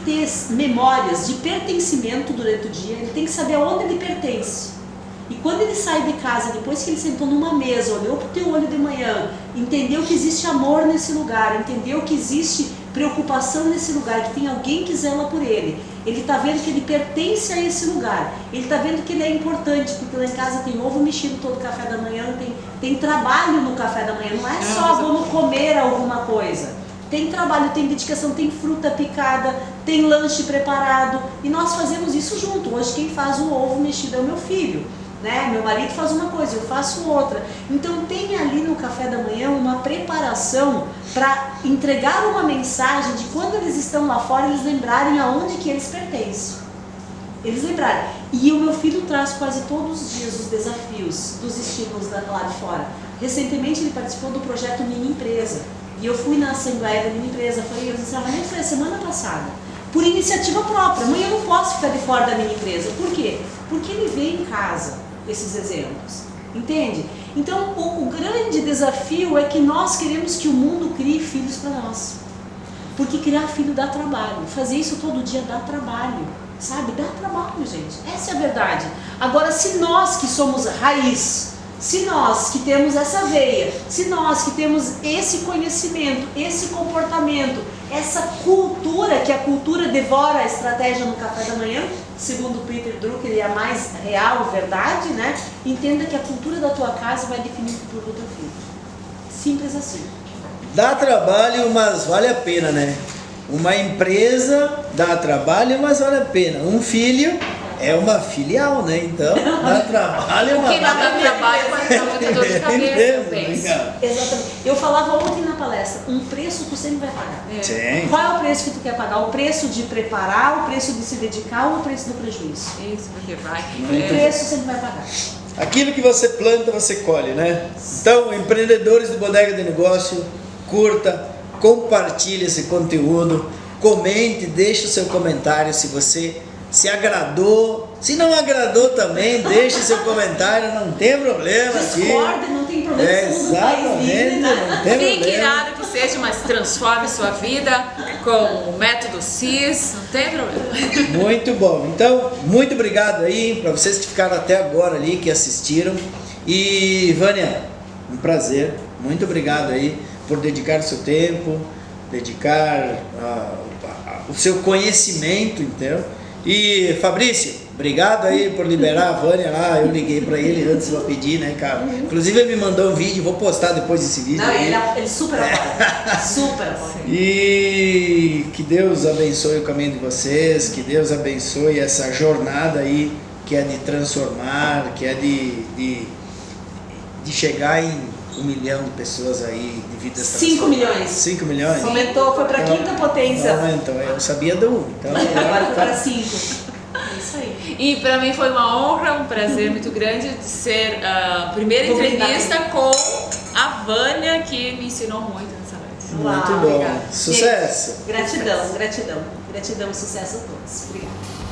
Speaker 1: ter memórias de pertencimento durante o dia, ele tem que saber aonde ele pertence. E quando ele sai de casa, depois que ele sentou numa mesa, olhou para o teu olho de manhã, entendeu que existe amor nesse lugar, entendeu que existe preocupação nesse lugar, que tem alguém que zela por ele, ele está vendo que ele pertence a esse lugar, ele está vendo que ele é importante, porque lá em casa tem ovo mexido todo café da manhã, tem trabalho no café da manhã, não é só vamos comer alguma coisa. Tem trabalho, tem dedicação, tem fruta picada, tem lanche preparado. E nós fazemos isso junto. Hoje quem faz o ovo mexido é o meu filho, né? Meu marido faz uma coisa, eu faço outra. Então tem ali no café da manhã uma preparação para entregar uma mensagem de quando eles estão lá fora, eles lembrarem aonde que eles pertencem. Eles lembrarem. E o meu filho traz quase todos os dias os desafios dos estímulos lá de fora. Recentemente ele participou do projeto Mini Empresa. E eu fui na Assembleia da minha empresa, falei, foi a semana passada, por iniciativa própria. Amanhã eu não posso ficar de fora da minha empresa. Por quê? Porque ele vê em casa esses exemplos. Entende? Então, o grande desafio é que nós queremos que o mundo crie filhos para nós. Porque criar filho dá trabalho. Fazer isso todo dia dá trabalho. Sabe? Dá trabalho, gente. Essa é a verdade. Agora, se nós que somos raiz, Se nós que temos essa veia, se nós que temos esse conhecimento, esse comportamento, essa cultura, que a cultura devora a estratégia no café da manhã, segundo Peter Drucker, é a mais real verdade, né? Entenda que a cultura da tua casa vai definir o futuro do teu filho. Simples assim.
Speaker 3: Dá trabalho, mas vale a pena, né? Uma empresa dá trabalho, mas vale a pena. Um filho é uma filial, né? Então, dá trabalho, mas
Speaker 2: Quem vai dar trabalho vai dar muita dor de cabeça, eu penso.
Speaker 1: Exatamente. Eu falava ontem na palestra, um preço tu sempre vai pagar.
Speaker 3: Sim.
Speaker 1: Qual é o preço que tu quer pagar? O preço de preparar, o preço de se dedicar ou o preço do prejuízo?
Speaker 2: Isso, porque vai.
Speaker 1: O preço sempre vai pagar.
Speaker 3: Aquilo que você planta, você colhe, né? Então, empreendedores do Bodega de Negócio, curta, compartilhe esse conteúdo, comente, deixe o seu comentário se agradou. Se não agradou também, deixe seu comentário, não tem problema aqui.
Speaker 1: Discorde, não tem problema.
Speaker 3: Exatamente, não tem
Speaker 2: Fique
Speaker 3: problema.
Speaker 2: irado que seja, mas transforme sua vida com o método CIS, não tem problema.
Speaker 3: Muito bom. Então, muito obrigado aí para vocês que ficaram até agora ali, que assistiram. E, Vânia, um prazer. Muito obrigado aí por dedicar o seu tempo, dedicar o seu conhecimento, então. E, Fabrício, obrigado aí por liberar a Vânia lá. Eu liguei para ele antes para pedir, né, cara? Inclusive ele me mandou um vídeo, vou postar depois desse vídeo.
Speaker 1: Não,
Speaker 3: aí.
Speaker 1: ele super apoia. Super apoia.
Speaker 3: E que Deus abençoe o caminho de vocês, que Deus abençoe essa jornada aí, que é de transformar, que é de chegar em 1 milhão de pessoas aí, de vidas
Speaker 1: 5 milhões.
Speaker 3: 5 milhões?
Speaker 1: Aumentou, foi para quinta potência.
Speaker 3: Aumentou, eu sabia do 1. Então,
Speaker 1: Agora foi para 5. É isso aí.
Speaker 2: E para mim foi uma honra, um prazer muito grande de ser a primeira entrevista com a Vânia, que me ensinou muito nessa noite.
Speaker 3: muito
Speaker 1: Uau,
Speaker 3: bom.
Speaker 1: obrigada.
Speaker 3: Sucesso!
Speaker 1: Gratidão, gratidão. Gratidão e sucesso a todos. Obrigada.